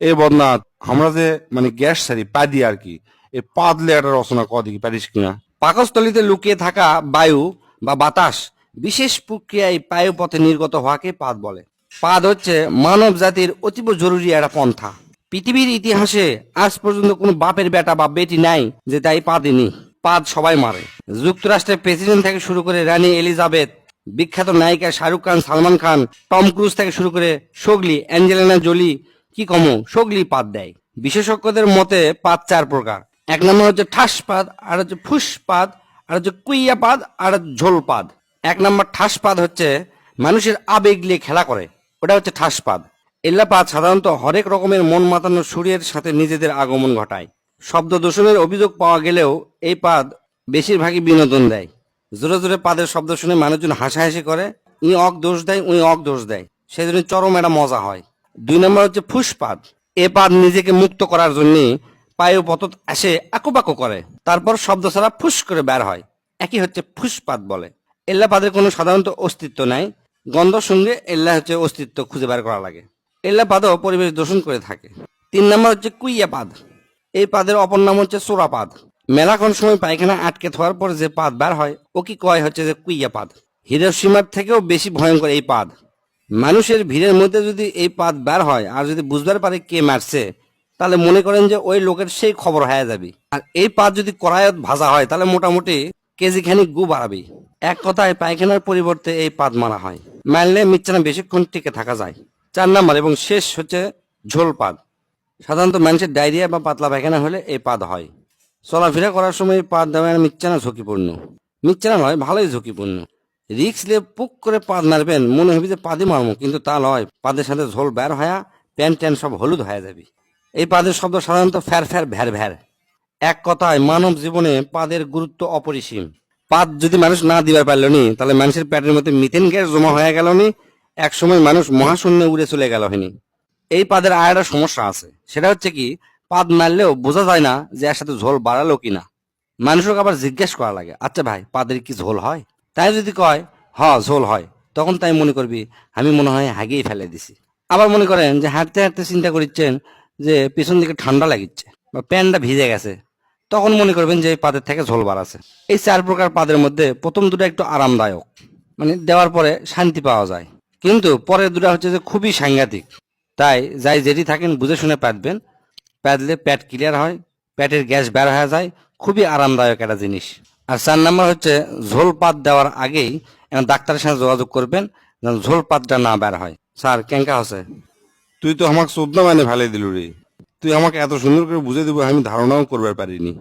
এ বদনাথ, আমরা যে মানে গ্যাস সারি পা দিয়ে আর কি, এ পাদলে একটা রচনা দিকে পারিস কিনা? পাকস্থলীতে লুকিয়ে থাকা বায়ু বা বাতাস বিশেষ প্রক্রিয়ায় বায়ুপথে নির্গত হওয়াকে পাদ বলে। পাদ হচ্ছে মানব জাতির অতীব জরুরি একটা পন্থা। পৃথিবীর ইতিহাসে আজ পর্যন্ত কোনো বাপের বেটা বা বেটি নাই যে তাই পাদেনি। পাদ সবাই মারে। যুক্তরাষ্ট্রের প্রেসিডেন্ট থেকে শুরু করে রানী এলিজাবেথ, বিখ্যাত নায়িকা শাহরুখ খান, সালমান খান, টম ক্রুজ থেকে শুরু করে সোগলি, অ্যাঞ্জেলিনা জোলি, কি কমো সোগলি পাদ দেয়। বিশেষজ্ঞদের মতে পাদ চার প্রকার। এক নম্বর হচ্ছে ঠাসপাদ, আর হচ্ছে ফুসপাদ, আর হচ্ছে কুইয়াপাদ, আর ঝোলপাদ। এক নম্বর ঠাসপাদ হচ্ছে মানুষের আবেগ নিয়ে খেলা করে, ওটা হচ্ছে ঠাসপাদ। এল্লাপাদ সাধারণত হরেক রকমের মন মাতানো সুরের সাথে নিজেদের আগমন ঘটায়। শব্দ দূষণের অভিযোগ পাওয়া গেলেও এই পাদ বেশিরভাগই বিনোদন দেয়। জোরে জোরে পাদের শব্দ শুনে মানুষজন হাসাহাসি করে, ই অক দোষ দেয়, উই অক দোষ দেয়, সেই জন্য চরম একটা মজা হয়। দুই নম্বর হচ্ছে ফুসপাদ। এ পাদ নিজেকে মুক্ত করার জন্য পায়ু পতত আসে আকুপাকু করে, তারপর শব্দ ছাড়া ফুস করে বের হয়, একই হচ্ছে ফুসপাদ বলে। এল্লা পাদের কোনো সাধারণত অস্তিত্ব নাই, গন্ধ সঙ্গে এল্লা হচ্ছে অস্তিত্ব খুঁজে বের করা লাগে। এল্লা পাদও পরিবেশ দূষণ করে থাকে। তিন নম্বর হচ্ছে কুইয়া পাদ। এই পাদের অপর নাম হচ্ছে চোরাপাদ। মেলাক্ষণ সময় পায়খানা আটকে থাকার পর যে পাদ বের হয় ও কি কয় হচ্ছে যে কুইয়া পাদ। হিরোশিমার থেকেও বেশি ভয়ঙ্কর এই পাদ। মানুষের ভিড়ের মধ্যে যদি এই পাদ বের হয় আর যদি বুঝবার পারে কে মারছে, তাহলে মনে করেন যে ওই লোকের সেই খবর হয়ে যাবে। আর এই পাদ যদি কড়াইত ভাজা হয় তাহলে মোটামুটি কেজি খানিক গু বাড়াবে। এক কথায় পায়খানার পরিবর্তে এই পাদ মারা হয়। মারলে মিচ্ছানা বেশিক্ষণ টিকে থাকা যায়। চার নাম্বার এবং শেষ হচ্ছে ঝোল পাদ। সাধারণত মানুষের ডায়রিয়া বা পাতলা পায়খানা হলে এই পাদ হয়। চলাফেরা করার সময় পাদ দেওয়া মিচ্ছানা ঝুঁকিপূর্ণ। মিচ্ছানা নয়, ভালোই ঝুঁকিপূর্ণ। রিক্স নিয়ে পুক করে পাদ মারবেন, মনে হবে যে পাদই মারমো, কিন্তু তা নয়, পাদের সাথে ঝোল বের হয়া প্যান ট্যান সব হলুদ হয়ে যাবে। এই পাদের শব্দ সাধারণত ফ্যার ফ্যার ভ্যার ভ্যার। এক কথায় মানব জীবনে পাদের গুরুত্ব অপরিসীম। পাদ যদি মানুষ না দিবার পারল নি, তাহলে মানুষের পেটের মধ্যে মিথেন গ্যাস জমা হয়ে গেল নি, এক সময় মানুষ মহাশূন্যে উড়ে চলে গেল হয়নি। এই পাদের আর একটা সমস্যা আছে, সেটা হচ্ছে কি, পাদ মারলেও বোঝা যায় না যে এর সাথে ঝোল বাড়ালো কিনা। মানুষকে আবার জিজ্ঞেস করা লাগে, আচ্ছা ভাই পাদের কি ঝোল হয়? তাই যদি কয় হ ঝোল হয়, তখন তাই মনে করবি আমি মনে হয় হাগিয়ে ফেলে দিছি। আবার মনে করেন যে হাঁটতে হাঁটতে চিন্তা করছেন যে পিছন দিকে ঠান্ডা লাগিচ্ছে বা প্যান্টটা ভিজে গেছে, তখন মনে করবেন যে এই পাদের থেকে ঝোল বাড়াছে। এই চার প্রকার পাদের মধ্যে প্রথম দুটো একটু আরামদায়ক, মানে দেওয়ার পরে শান্তি পাওয়া যায়, কিন্তু পরের দুটো হচ্ছে যে খুবই সাংঘাতিক। তাই যাই যেটি থাকেন বুঝে শুনে পাতবেন। পাতলে পেট ক্লিয়ার হয়, পেটের গ্যাস বের হয়ে যায়, খুবই আরামদায়ক একটা জিনিস। আর চার নাম্বার হচ্ছে ঝোল পাত দেওয়ার আগেই ডাক্তারের সাথে যোগাযোগ করবেন যেন ঝোল পাতটা না বের হয়। স্যার কেঙ্কা হচ্ছে? তুই তো আমাকে চোদ্দা মানে ফেলে দিল রে। তুই আমাকে এত সুন্দর করে বুঝে দিব আমি ধারণাও করবার পারিনি।